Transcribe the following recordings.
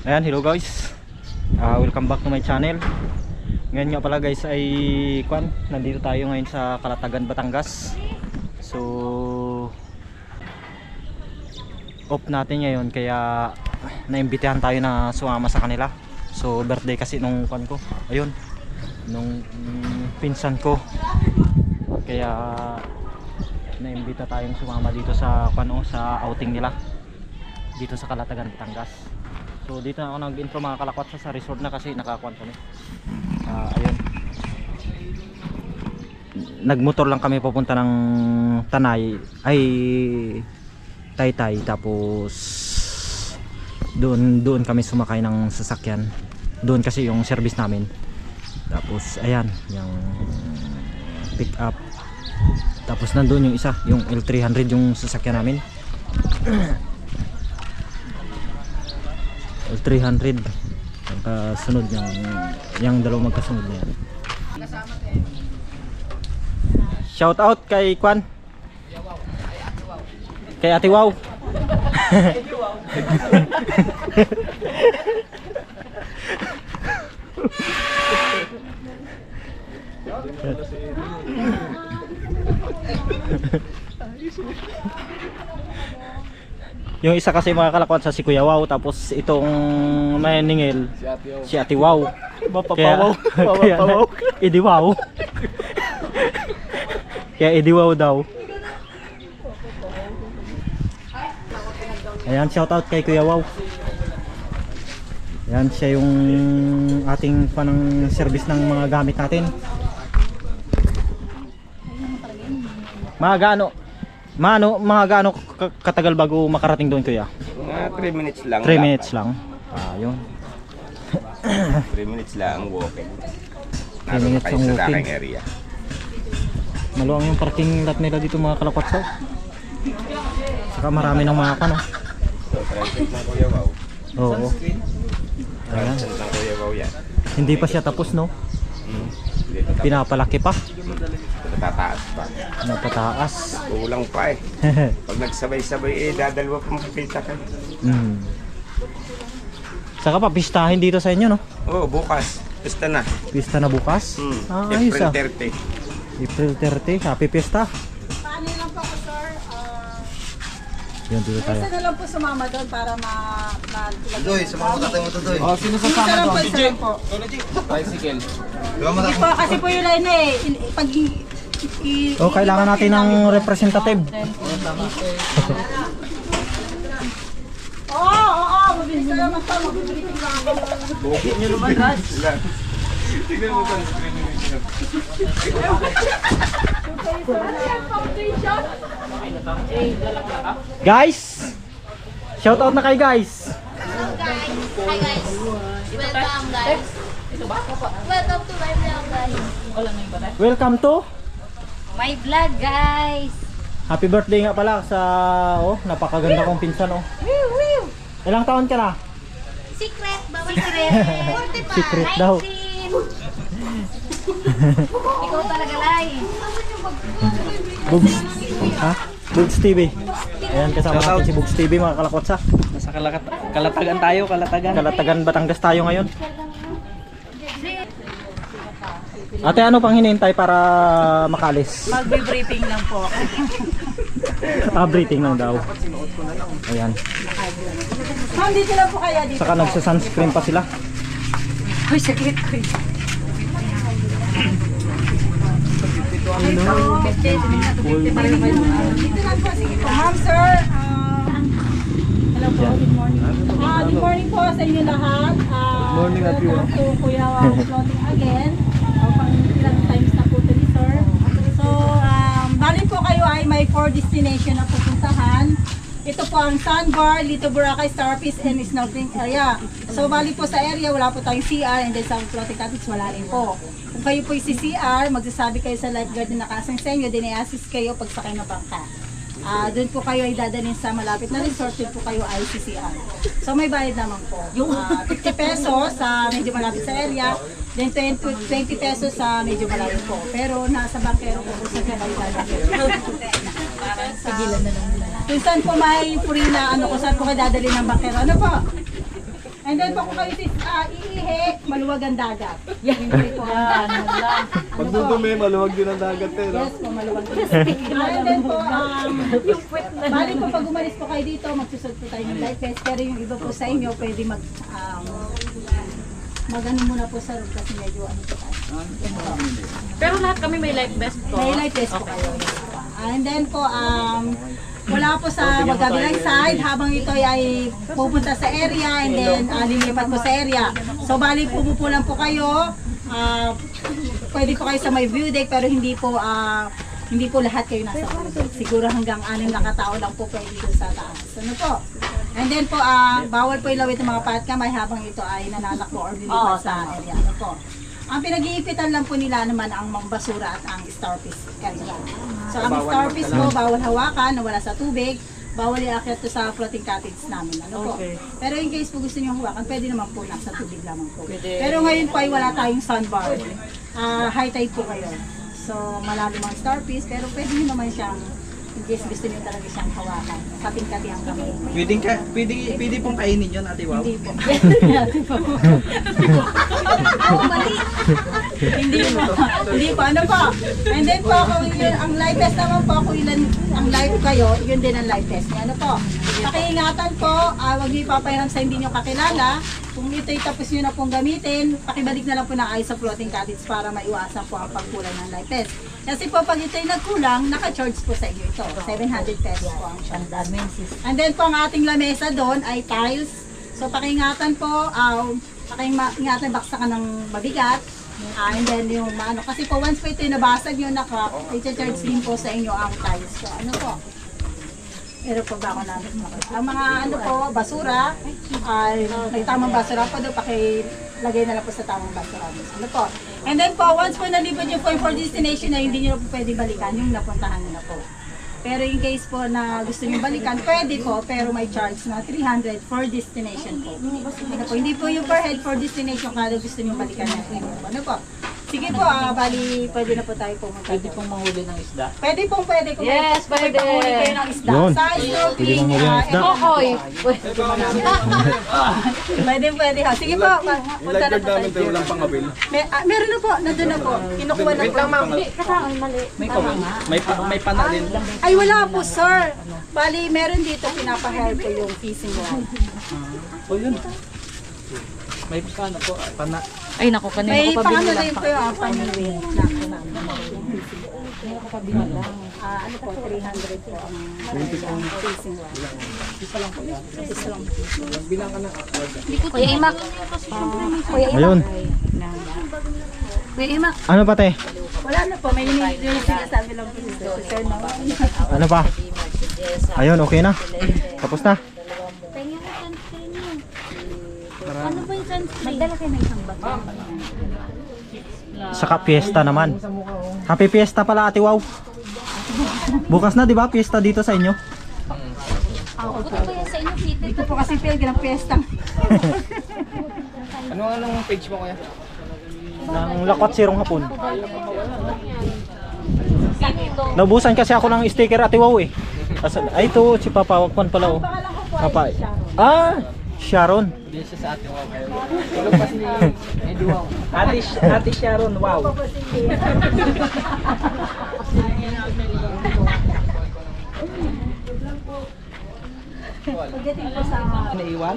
Ayan, hello guys. Welcome back to my channel. Ngayon nga pala guys ay nandito tayo ngayon sa Calatagan, Batangas. So off natin ngayon kaya naimbitahan tayo na sumama sa kanila. So birthday kasi nung ko. Ayun. Nung pinsan ko. Kaya naimbita tayong sumama dito sa sa outing nila. Dito sa Calatagan, Batangas. So dito na ako nag-intro mga kalakwat sa resort na kasi nakakuan kami. Ayun. Nagmotor lang kami papunta ng Tanay ay Taytay, tapos doon kami sumakay ng sasakyan. Doon kasi yung service namin. Tapos ayan, yung pick up. Tapos nandoon yung isa, yung L300 yung sasakyan namin. L300 ang kasunod yung dalawang magkasunod na yan. Shout out kay Kwan, kay Ate Wow. Yung isa kasi mga kalakwat sa si Kuya Wow, tapos itong maningil si Ate Wow. Mapapawaw. Mapapawaw. Idi Wow. Kaya Idi Wow daw. Ayan, shout out kay Kuya Wow. Ayan, siya yung ating panang service ng mga gamit natin. Mga gaano katagal bago makarating doon, Kuya? Mga 3 minutes lang. 3 minutes lang. Ayun. 3 minutes lang walking. 3 minutes ang Sa walking. daking area. Maluwang yung parking lot nila dito mga kalakwatsaw. Saka marami ng mga kano. So, transit ng Kuya Wow. Oo. Ayan. Transit ng Kuya Wow yan. Hindi pa siya tapos, no? Dito tapos. Pinapalaki pa. Natataas pa. Napataas. Kulang pa eh. Pag nagsabay-sabay dadalwa pa makikita ka. Saka pa pistahin dito sa inyo, no? Oo, bukas. Pista na. Pista na bukas. Ayos April ah. 30. April 30, happy pista. Paano lang po ako, sir? Yun, dito tayo. Isa na lang po sumama doon para Doy, sumama ka tayo mo to, Doy. Oh, sino Isa lang po, isa lang po. Bicycle. Hindi po, kasi po yun na eh. Pag Oh, kailangan natin ng representative. Oo, mabilis na naman po. Mabibriefing lang ako. Bogi niyo naman, Raj. Tignan mo sa screen niyo. Guys! Shout out na kay guys. Hi guys. Welcome guys. Welcome to my vlog guys. Welcome to My vlog guys. happy birthday nga pala sa napakaganda kong pinsan Ilang taon ka na? Secret, bawal secret. 45. Secret daw. 19. Ikaw talaga lai. Bugs. Ha? Bugs TV. Ayan, kasama natin si Bugs TV mga kalakwatsa. Nasa Calatagan tayo, Calatagan. Calatagan, Batangas tayo ngayon. Ate, ano pang hinihintay para makalis? Magbe-briefing lang po. Breathing lang daw. Ayan. Ma'am, dito lang po kaya dito. Saka nagsa-sunscreen pa sila. Uy, sakit ko yun. Dito lang po, sige po. Ma'am, sir. Hello po, good morning. Good morning po sa inyo lahat. Good morning, Ate Wa. Welcome to Kuya Wow Floating again. Pang ilang times na po ito ni sir. So, bali po kayo ay may 4 destination na pupuntahan. Ito po ang Sandbar, Lito Boracay, Starfish, and Snorkeling area. So, bali po sa area, wala po tayong CR, and then sa floating cottage, wala rin po. Kung kayo po yung CCR, magsasabi kayo sa lifeguard na nakasang sa inyo, din i-assist kayo pag sakay na bangka. Doon po kayo ay dadalhin sa malapit na resort, doon po kayo ay CCR. So may bayad naman po. 50 pesos sa medyo malapit sa area, then 20 pesos sa medyo malayo po. Pero nasa bankero po sa kayo dadalhin. Para sa kung saan po may free na ano, kung saan po kayo dadalhin ng bankero. Ano po? And then po kung kayo iihi, maluwag ang dagat. Hindi po ang Pag dudumi, maluwag din ang dagat eh. Yes po, maluwag din. And then po, bali po pag umalis po kayo dito, magsusot po tayo ng life vest. Pero yung iba po sa inyo, pwede mag-ano muna po sa room kasi medyo ano po tayo. Pero lahat kami may life vest po. May life vest po kayo. And then po, wala po sa magkabilang side habang ito ay pupunta sa area and then lilipat po sa area. So bali pumupulan po kayo. Pwede po kayo sa may view deck pero hindi po lahat kayo nasa view deck. Siguro hanggang 6 na katao lang po pwede doon sa taas. Ano po? And then po, bawal po ilawit ng mga paat kamay habang ito ay nananakbo or lilipat sa area. Ano po? Ang pinag-iipitan lang po nila naman ang mga basura at ang starfish kanila. So ang starfish po, bawal hawakan, nawala sa tubig, bawal iakyat to sa floating cottage namin. Ano po? Pero in case po gusto niyo hawakan, pwede naman po nasa tubig lamang po. Pero ngayon po ay wala tayong sandbar. High tide po kayo. So malalim ang starfish, pero pwede niyo naman siyang in case gusto niyo talaga siyang hawakan. Kating-kati ang kamay. Pwede pong kainin yun, Ate Wow. Hindi po. Mali. Hindi po. Hindi po. Ano po? And then po, kung yun, ang live test naman po, kung ilan ang live kayo, yun din ang live test niya. Ano po? Pakiingatan po, huwag niyo ipapahiram sa hindi niyo kakilala. Kung ito'y tapos niyo na pong gamitin, pakibalik na lang po na ayos sa floating cottage para maiwasan po ang pagkulang ng live test. Kasi po pag ito'y nagkulang, naka-charge po sa inyo ito. 700 pesos po ang siya. And then po ang ating lamesa doon ay tiles. So pakiingatan po, pakiingatan baksa ka ng mabigat. And then yung ano, kasi po once po ito'y nabasag yung naka, i-charge din po sa inyo ang tiles po. Ano po? Pero po ba ako namin ang mga ano po, basura, ay may tamang basura po doon, pakilagay na lang po sa tamang basura. Ano po? And then po, once po nalibot yung point for destination na hindi nyo na po pwede balikan, yung napuntahan nyo na po. Pero in case po na gusto nyo balikan, pwede po, pero may charge na 300 for destination po. Ano po, hindi po yung per head for destination kada gusto nyo balikan na po. Ano po? Sige po, bali, pwede na po tayo pumunta. Pwede pong manghuli ng isda. Pwede kung Yes, may pwede. panghuli kayo ng isda. Yun. Sa Pwede snorkeling, manghuli ng isda. Kokoy. pwede ha. Sige po, punta na po tayo. walang pangabil. Meron na po, nandun na po. Kinukuha na po. May pana din. Ay wala po sir. Bali, meron dito pinapa-help ko yung fishing rod. O yun. May pana po. Pana. Ay, naku, kanina May ko pa pangano na binilang yun pa. po yung pang-uwi. Ano po, 300 po ang fishing rod. Isa lang po yan. Isa lang. Kuya Imak. Kuya Imak. Ayun. Kuya Imak. Ano pa te? Wala na po, may yung sinasabi lang po dito. Sir, no? Ano pa? Ayun, okay na. Tapos na. Ano ba yung sunscreen? Magdala kayo ng isang bato. Saka fiesta naman. Happy fiesta pala Ate Wow. Bukas na 'di ba? Fiesta dito sa inyo. Buto ko yan sa inyo, Peter. Dito po kasi pilgrim ng piyesta. Anong page mo kuya? Nang Lakwat Sirong Hapon. Naubusan kasi ako ng sticker Ate Wow eh. Ay ito si Papa Wagpan pala oh. Papa. Sharon. Hindi siya sa ating wow. Tulog pa si Edu Wow. Ate Sharon, wow. Pagdating po sa... Naiwan?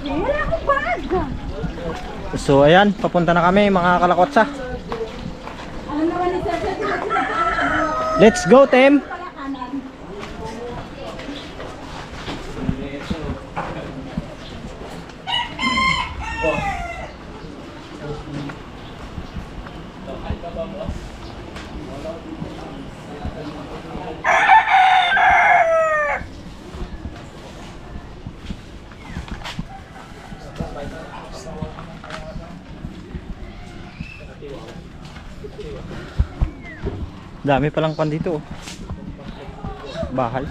Wala akong bag! So ayan, papunta na kami mga kalakotsa. Ano naman ni Sir? Let's go, Tem. Dami palang pan dito. Bahay.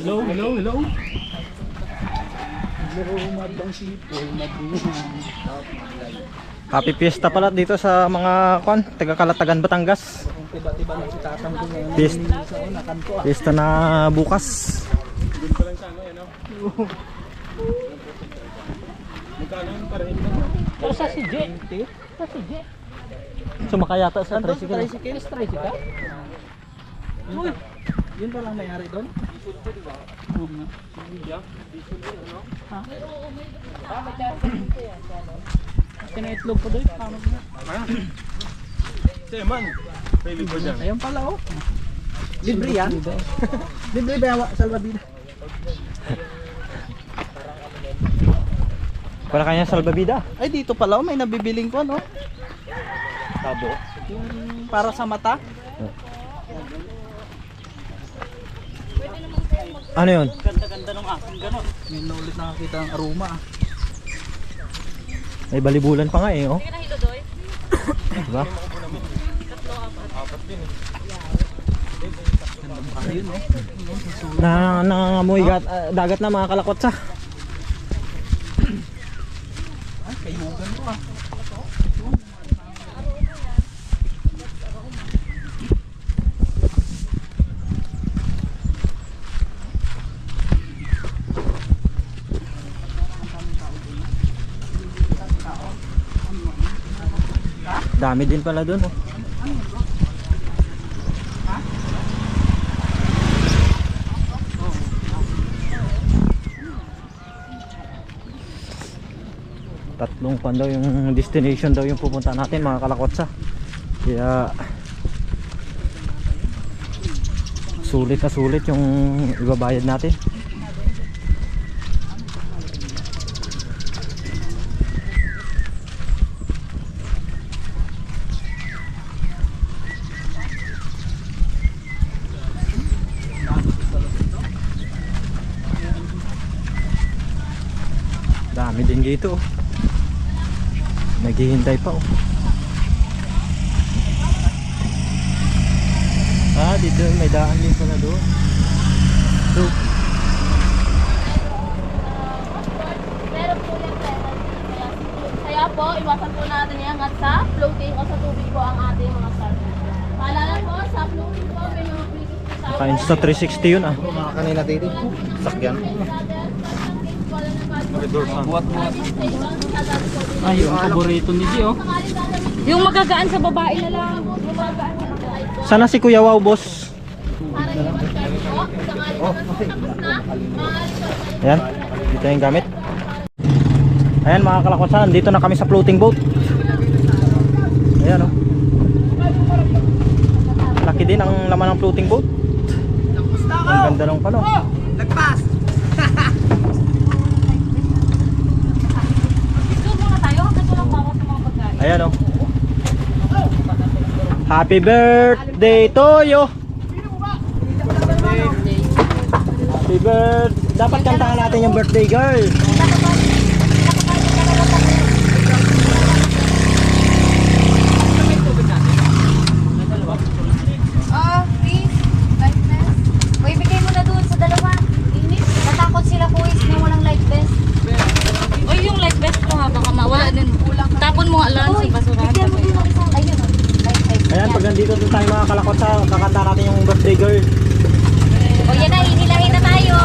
Hello. Lumad ang sipol, mabuhay. Happy Fiesta pala dito sa mga taga-Kalatagan, Batangas. Kung tiba-tiba na si tatang ko ngayon. Fiesta, Sa una kanto fiesta na bukas. Pero sa si J. Sa si J. Sumakayata sa Andun sa tricycle. tricycle? Tricycle? Uy! Yun pa lang nangyari doon? Oo nga. Ha? Kinaitlog ko doon. Paano na? Ayun pala oh. Libre yan? Libre ba yawa? Salvadida? Para kanya salbabida. Ay dito pala oh. May nabibiling ko no? Tabo. Yung para sa mata? Ano yun? Ganda-ganda ng aking ganon. Ngayon na ulit nakakita ang aroma ah. May balibulan pa nga eh, oh. Diba? Ayun oh. Nangangamoy dagat na mga kalakotsa. Ay, kayugan ko ah. Dami din pala dun, oh. Tatlong pan daw yung destination daw yung pupunta natin mga kalakotsa. Kaya sulit na sulit yung ibabayad natin. Dami din dito, oh. Naghihintay pa, oh. Dito may daan din pala doon. So, Meron po yung kaya po, iwasan po natin yan at sa floating o sa tubig po ang ating mga starfish. Paalala po, sa floating po may mga kulikis po tayo. kain sa 360 yun, ah. Mga kanina dito. Sakyan. Buwat-buwat. Ay, yung paborito ni G oh. Yung magagaan sa babae na lang. Sana si Kuya Wow, boss. Ayan, dito yung gamit. Ayan mga kalakotsa, dito na kami sa floating boat. Ayan, oh. Laki din ang laman ng floating boat. Ang ganda lang pala. Nagpas! Ayan, oh. Happy birthday to you. Happy birthday. Dapat kantahan natin yung birthday girl. Oh, please. Life vest. Uy, bigay mo na doon sa dalawa. Natakot sila kuis na walang life vest. Uy, yung life vest ko ha, baka mawala din. Tapon mo nga lang sa basurahan. Bigyan mo din ang isang. Ayun, oh. Life vest. Ayan, pag nandito doon tayo mga kalakotsa, kakanta natin yung birthday girl. O yan na, hinilahin na tayo.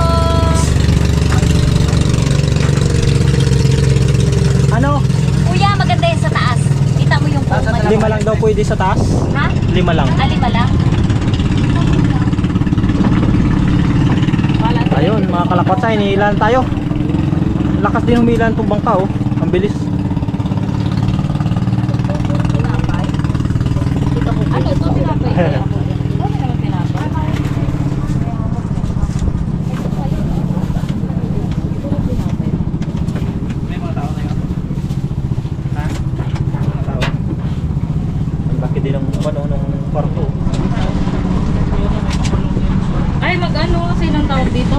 Ano? Kuya, maganda yan sa taas. Kita mo yung puma. 5 lang daw pwede sa taas? Ha? 5 lang. Alima lang. Ayun, mga kalakotsa, iniilan tayo. Lakas din humilan itong bangka, oh. Ang bilis. Ano ito? Pinapay kaya po. Ano naman pinapay? May mga tao na yun. Tao. Ang laki din ng ano, ng kwarto. Ay, mag-ano? Sinong tawag dito?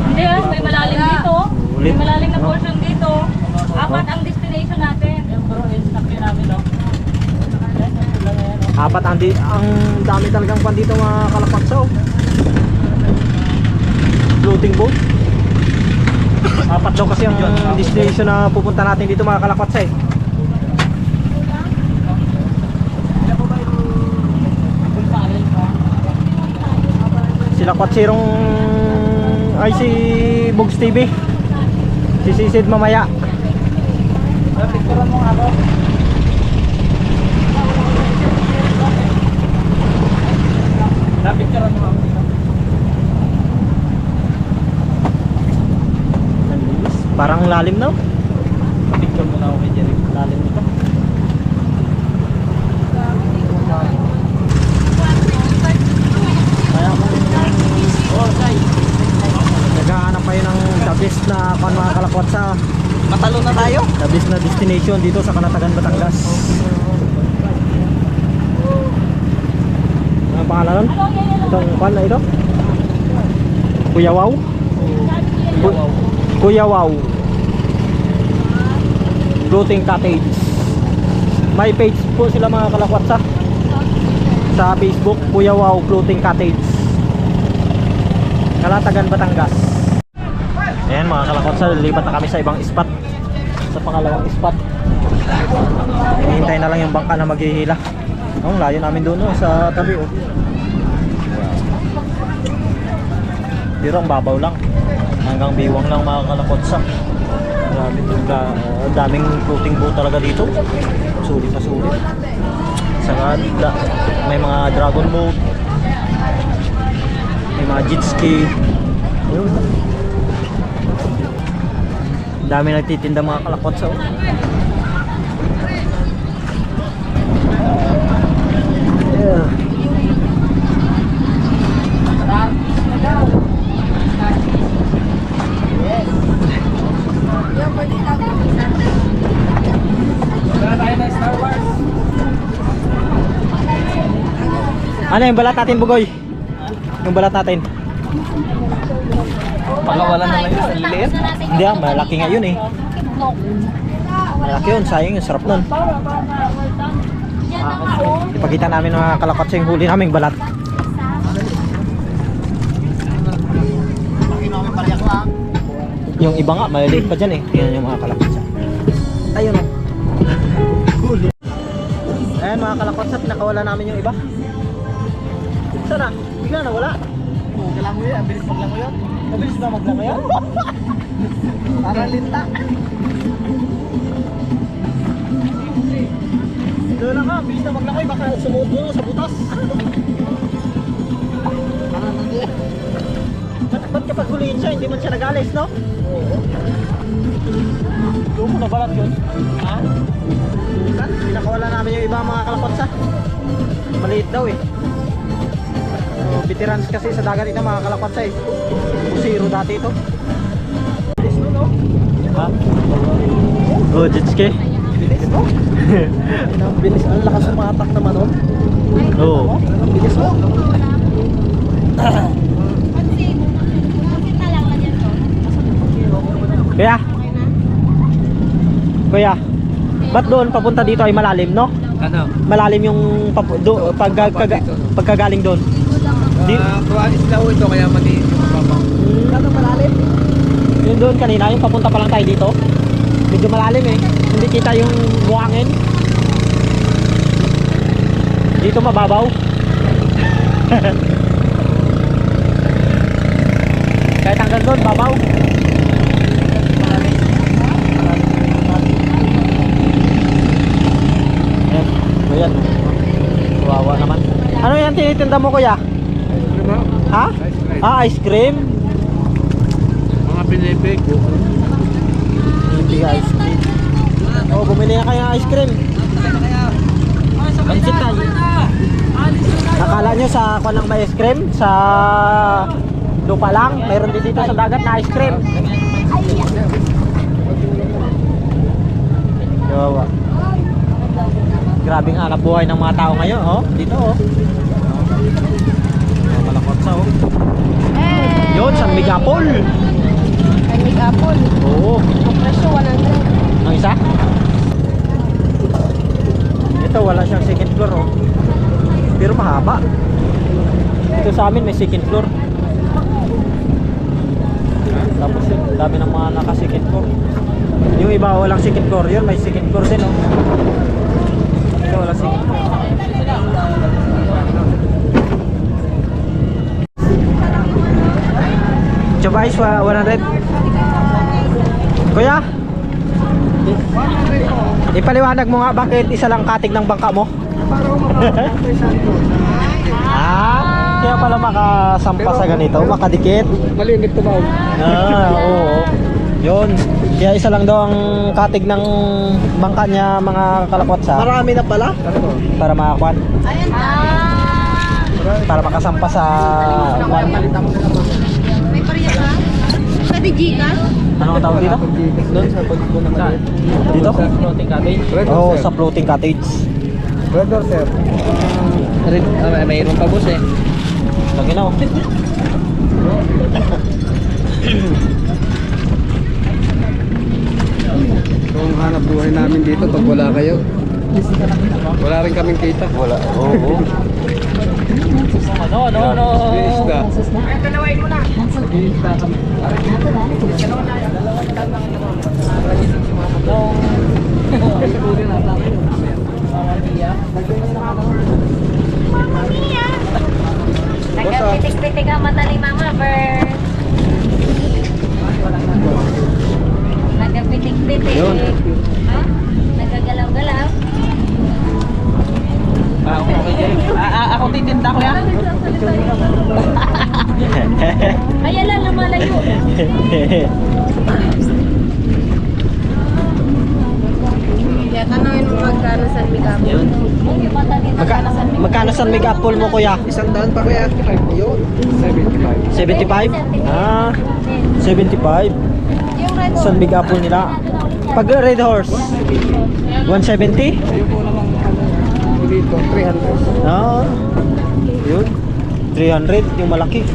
Hindi ah, may malalim dito. May malalim na portion dito. Apat ang destination natin. Pero yung sakyan namin no? Apat ang dami talagang pan dito mga kalapaksa, oh. Floating boat. Apat daw kasi ang destination na pupunta natin dito mga kalakwatsa eh. Sila kwatsirong ay si Bugs TV. Si Sisid mamaya. Picturean mo nga ako. Picturean mo ako. Parang lalim na. Picture mo na ako kay Jerry. Lalim nito. Kaya naghahanap kayo ng the best na mga kalakwatsa. Matalo na tayo. The best na destination dito sa Kalatagan, Batangas. Ano ang pangalan nun? Itong pan na ito? Kuya Wow? Kuya Wow Floating Cottage. May page po sila mga kalakwatsa sa Facebook, Kuya Wow Floating Cottage, Kalatagan, Batangas. Ayan mga kalakwatsa, lilipat na kami sa ibang spot. Sa pangalawang spot. Hinihintay na lang yung bangka na maghihila. Ang layo namin doon sa tabi oh. Pero ang babaw lang. Hanggang biwang lang mga kalakotsa. Grabe, daming floating boat talaga dito. Sulit na sulit. Saka may mga dragon boat, may mga jet ski. Ayun. Dami nagtitinda mga kalakotsa oh. Yeah. Ano yung balat natin, Bugoy? Yung balat natin. Pakawalan na lang yun. Ang liliit. Hindi ah, malaki nga yun eh. Malaki yun, sayang yun, sarap nun. Ipakita namin mga kalakotsa yung huli naming balat. Yung iba nga, maliliit pa dyan eh. Tingnan yung mga kalakotsa. Ayun o. Huli. Ayan mga kalakotsa, pinakawala namin yung iba. Sana, bigla na wala. Galang mo yun. Ang bilis maglang mo yun. Mabilis ba maglango yan? Parang linta. Doon na ka, bilis na maglangoy, baka sumuot doon sa butas. Ba't kapag huliin siya, hindi man siya nag-alis, no? Oo. Doon mo na balat yun. Ha? Pinakawala namin yung iba mga kalakotsa. Maliit daw eh. So, veterans kasi sa dagat ito mga kalakotsa eh. Pusiro dati ito. Bilis mo, no? Ha? Oh, jet ski. Bilis mo. Ang bilis. Ang lakas sumatak naman nun. Oo. Ang bilis mo. Kuya? Kuya? Ba't doon papunta dito ay malalim, no? Ano? Malalim yung pagkagaling doon. Kuwalis na ito kaya mati mababaw. Ano malalim? Yung doon kanina, yung papunta pa lang tayo dito. Medyo malalim eh. Hindi kita yung buhangin. Dito mababaw. Kahit hanggang doon, babaw. Ayan. Wawa naman. Ano yan tinitinda mo, kuya? Ha? Ah, ice cream? Mga pinipig. Hindi ice cream. Oh, bumili na kayo ng ice cream. Pansit tayo. Akala nyo sa kung lang may ice cream? Sa lupa lang? Mayroon din dito sa dagat na ice cream. Yawa. Grabing hanap buhay ng mga tao ngayon, oh. Dito, oh. Malakotsa, oh. Yun, San Miguel. San Miguel. Oo. Ang presyo 100. Ang isa? Ito wala siyang second floor oh. Pero mahaba. Ito dito sa amin may second floor. Tapos yun, dami ng mga naka second floor. Yung iba walang second floor, yun may second floor din oh. Ito walang second floor. Chubais 100. Kuya, ipaliwanag mo nga bakit isa lang katig ng bangka mo? Kaya pala makasampa sa ganito, makadikit. Malimit to ba? Oo. Yun. Kaya isa lang daw ang katig ng bangka niya, mga kalakwatsa. Marami na pala. Para makakuan. Para makasampa sa May pariya ka? Sa Digica? ano ang tawag dito? Doon sa pagkukunan ng maliit. Dito? Floating cottage. Oo, sa floating cottage. Red door, sir. Mayroon pa boss eh. Lagi na oh. Ito ang hanap buhay namin dito pag wala kayo. Wala rin kaming kita. Wala. Oo. No. Isda. Nagkapitik-pitik ang mata ni Mama Bird. Nagkapitik-pitik. Ha? Nagagalaw-galaw. Ako titinda ko yan. Kaya lang lumalayo. Kaya tanongin mo magkano sa Migap. Yun. Magkano San Miguel Apple mo kuya? 100 pa kaya. Yun. 75. 75? Ah, 75. Yung red San Miguel Apple nila. Pag Red Horse, 170? Ayun po namang dito, 300. Ah, yun. 300, yung malaki.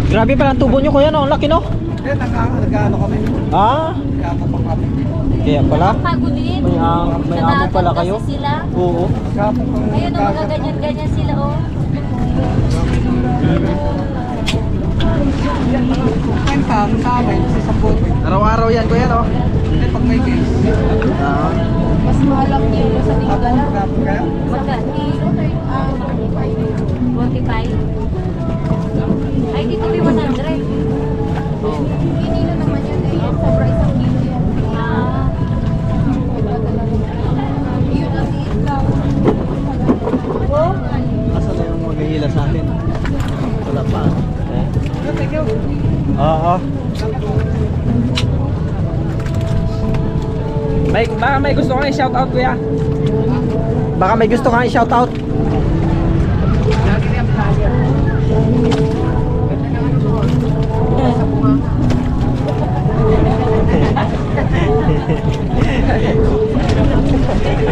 Grabe pala ang tubo nyo kuya, no? Ang laki, no? Nag-ano kami? Ah, Nag-ano pa kami? kaya pala. Pagulin. May amo pala kayo? Kasi sila. Oo. Ayun na magaganyan-ganyan sila oh. Araw-araw yan ko yan oh. Hindi pag may case. Mas mahalap niyo sa tingala. Kaya? Magkano? 45. Ay, dito may 100. Kinilo naman yun eh. Sobra isang kilo yan. Yun ang liit lang. Asa na yung maghihila sa atin? Wala pa. Oo. Baka may gusto kang i-shout out kuya. Baka may gusto kang i-shout out.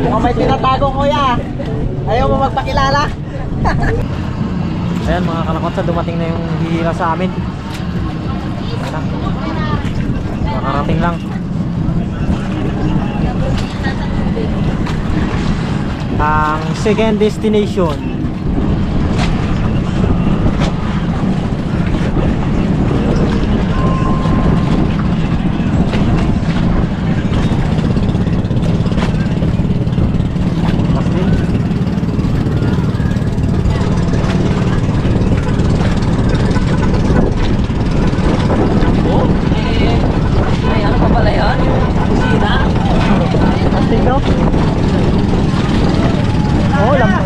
Kung may tinatago kuya. Ayaw mo magpakilala. Ayan mga kalakotsa, dumating na yung hihila sa amin. Ayan na. Makarating lang. Ang second destination.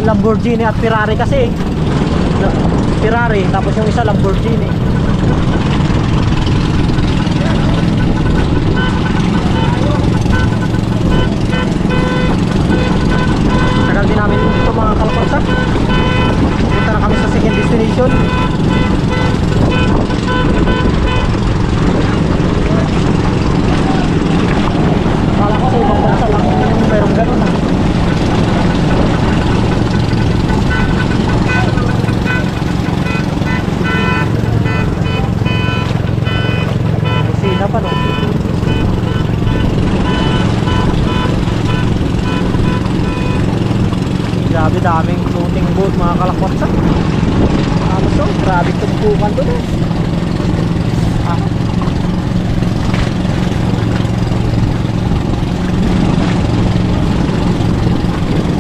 Lamborghini at Ferrari kasi. Ferrari tapos yung isa Lamborghini. Tagal din namin ito mga kalapagsak. Punta na kami sa second destination. Kala ko sa ibang bansa lang merong ganun ah. Pa, no? Grabe, daming floating boat mga kalakwatsa. So, grabe tumpukan doon eh.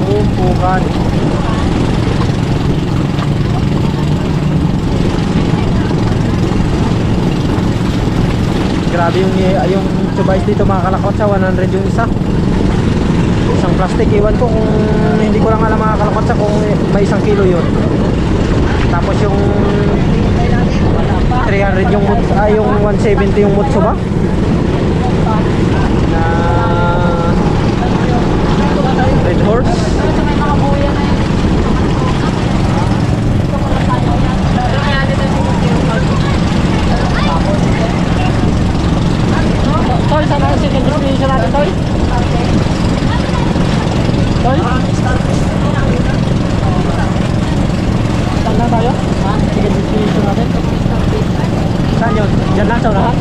Tumpukan. Grabe yung tubais dito mga kalakwatsa, 100 yung isa. Isang plastic, iwan ko kung hindi ko lang alam mga kalakwatsa kung may 1 kilo yun. Tapos yung 300 yung yung 170 yung mutsu ba? Na Red Horse. Toy, sana ang second destination natin, Toy? Toy? Saan na tayo? Second destination natin? Saan yun? Diyan lang sa unahan?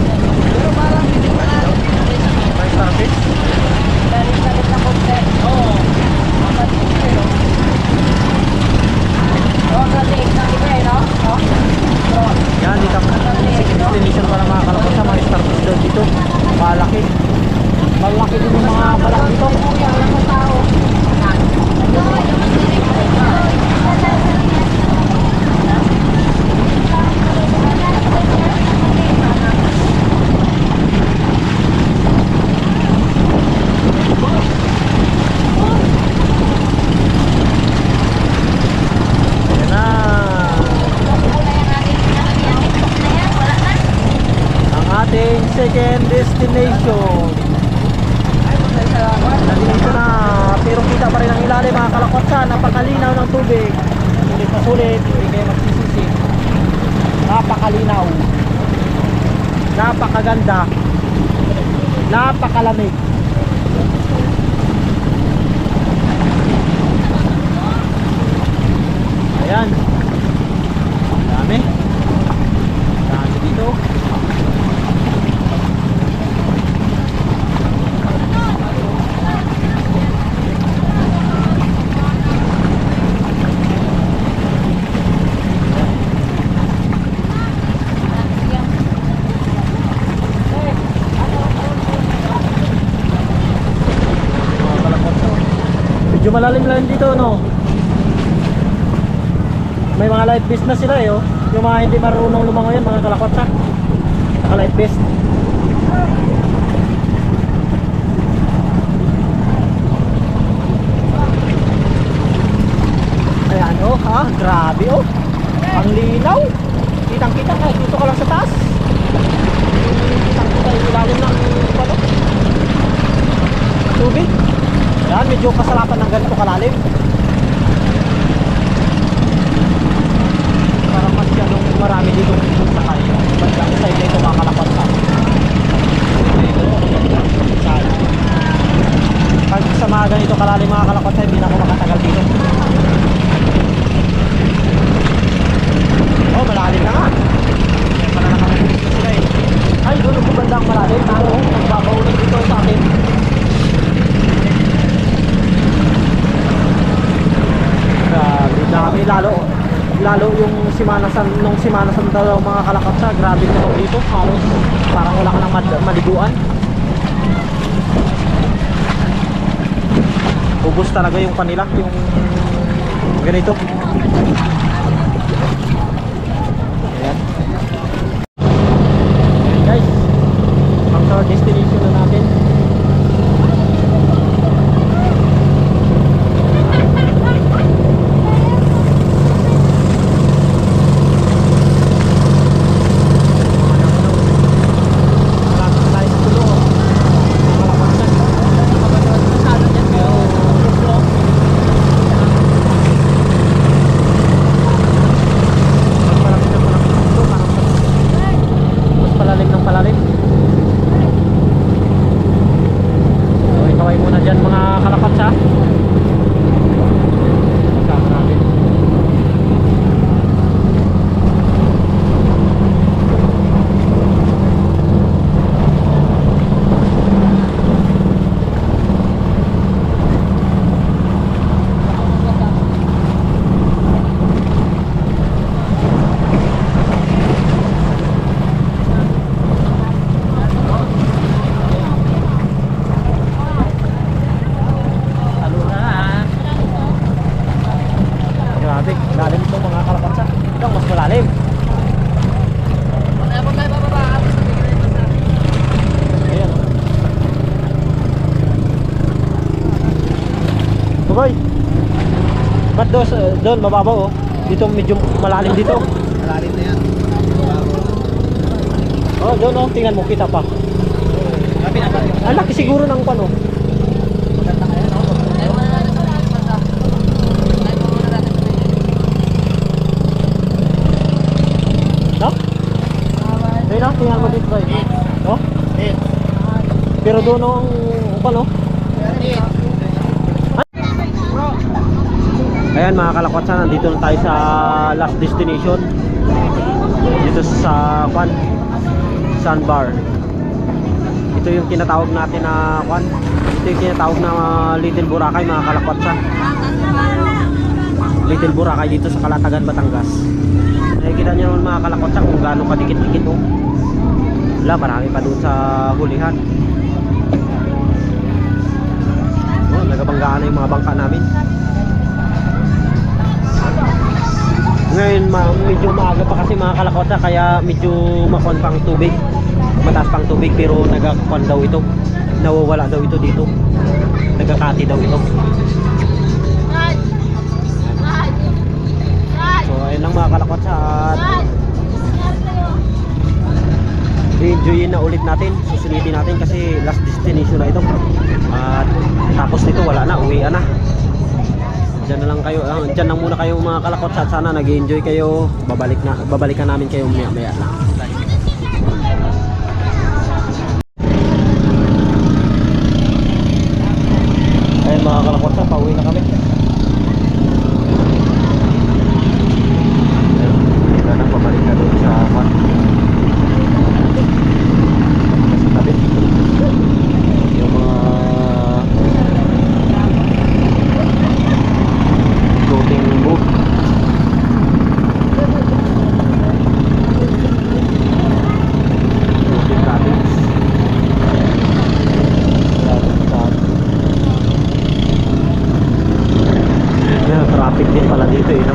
May starfish? Yan, dito ang second destination para mga kalakwatsa, mga starfish daw dito. Malaki. Malaki din yung mga balak dito. Ayan na. Ang ating second destination. Nandito na, pero kita pa rin ang ilalim mga kalakwatsa. Napakalinaw ng tubig. Sulit na sulit, hindi kayo magsisisi. Napakalinaw, napakaganda, napakalamig. Ayan, dami dito. Medyo malalim lang dito, no? May mga life vest na sila eh, oh. Yung mga hindi marunong lumangoy yan, mga kalakwatsa. Naka life vest. Ayan, oh, ha? Grabe, oh. Ang linaw. Kitang-kita kahit dito ka lang sa taas. Kitang-kita yung ilalim ng tubig. Yan, medyo kasalapan ng ganito kalalim. Parang masyadong marami dito sakay. Bandang side nito mga kalakwatsa. Pag sa mga ganito kalalim mga kalakwatsa, hindi na ako makatagal dito. Oh, malalim na nga. Kaya pala nakamagulis na sila eh. Ay, doon ang bandang malalim. Pero nagbabaulan dito sa akin. Grabe, lalo yung simanasan nung simanasan daw mga kalakwatsa, grabe naman dito, halos parang wala ka nang maliguan. Ubus talaga yung kanila, yung ganito. Ayan. Ayan guys, ang third destination na natin. doon mababaw oh. Dito medyo malalim dito. Malalim na yan. Oh, doon oh, tingnan mo, kita pa. Ang laki siguro ng pano. No? Ayun na, tingnan mo dito tayo. Oh? Pero doon ang pano. Ayan mga kalakwatsa, nandito na tayo sa last destination. Dito sa Sandbar. Ito yung tinatawag natin na ito yung tinatawag na Little Boracay mga kalakwatsa. Little Boracay dito sa Calatagan, Batangas. Nakikita nyo naman mga kalakwatsa kung gaano kadikit-dikit oh. Wala, marami pa doon sa hulihan. Oh, nagabanggaan na yung mga bangka namin. Ngayon medyo maaga pa kasi mga kalakwatsa, kaya medyo makuan pang tubig, mataas pang tubig, pero nagkakuan daw ito, nawawala daw ito dito, nagkakati daw ito. So ayun lang mga kalakwatsa, at i-enjoyin na ulit natin, susulitin natin kasi last destination na ito. At tapos nito wala na, uwian na. Diyan na lang kayo, diyan lang muna kayo mga kalakwatsa, at sana nag-enjoy kayo. Babalikan namin kayo maya lang. Ayun mga kalakwatsa, pauwi na kami. Ayun na, pabalik na doon sa tabi. Yung mga floating boat. Floating cabins. Traffic din pala dito eh, no?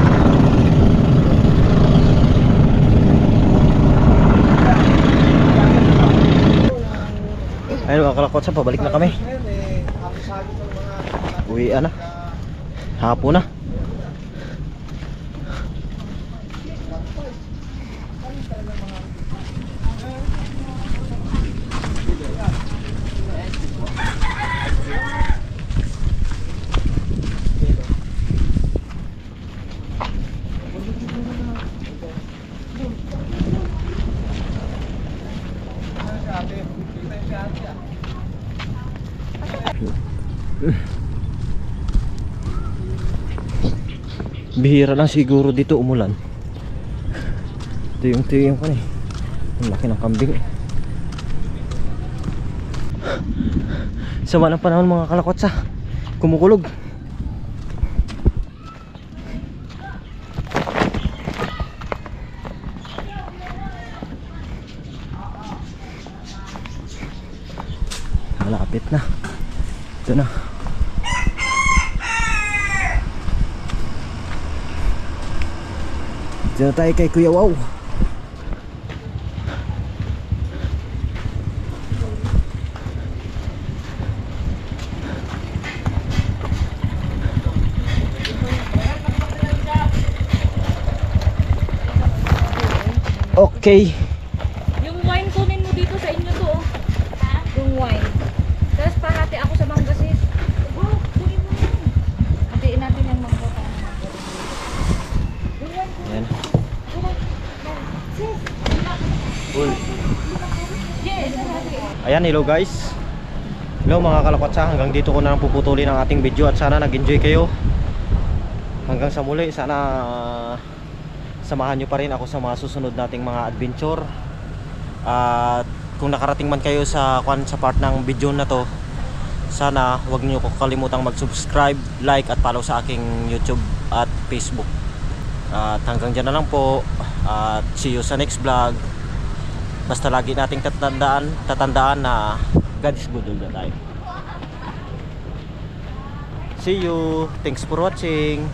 Ayun mga kalakwatsa, pabalik na kami. Uwian na. Hapon na. Bihira lang siguro dito umulan. Tuyong-tuyong ko eh. Ang laki ng kambing eh. Sama ng panahon mga kalakwatsa, kumukulog. Malapit na. Ito na. Dito na tayo kay Kuya Wow. Okay. Yung wine kunin mo dito sa inyo to, oh. Ha? Yung wine. Tapos parati ako sa manggasis. Oh, kunin mo yun. Hatiin natin yung mangga. Yung wine kunin. Ayan. Sis. Yes. Ayan, hello guys. Hello mga kalakwatsa, hanggang dito ko na lang puputulin ang ating video at sana nag-enjoy kayo. Hanggang sa muli, sana samahan nyo pa rin ako sa mga susunod nating mga adventure. At kung nakarating man kayo sa part ng video na to, sana huwag nyo kalimutang mag-subscribe, like at follow sa aking YouTube at Facebook. At hanggang dyan na lang po, at see you sa next vlog. Basta lagi nating tatandaan na God is good all the time. See you, thanks for watching.